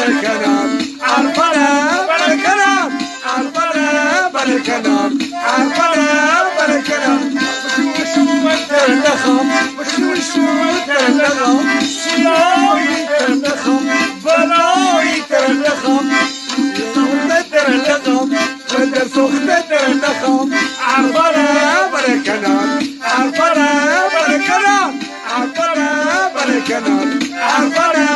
بالكنار عرفنا بالكنار عرفنا بالكنار عرفنا بالكنار وشو ترنخم وشو ترنخم سلاوي ترنخم بلاوي ترنخم سخنة ترنخم خدر سخنة ترنخم عرفنا بالكنار عرفنا بالكنار عرفنا بالكنار عرفنا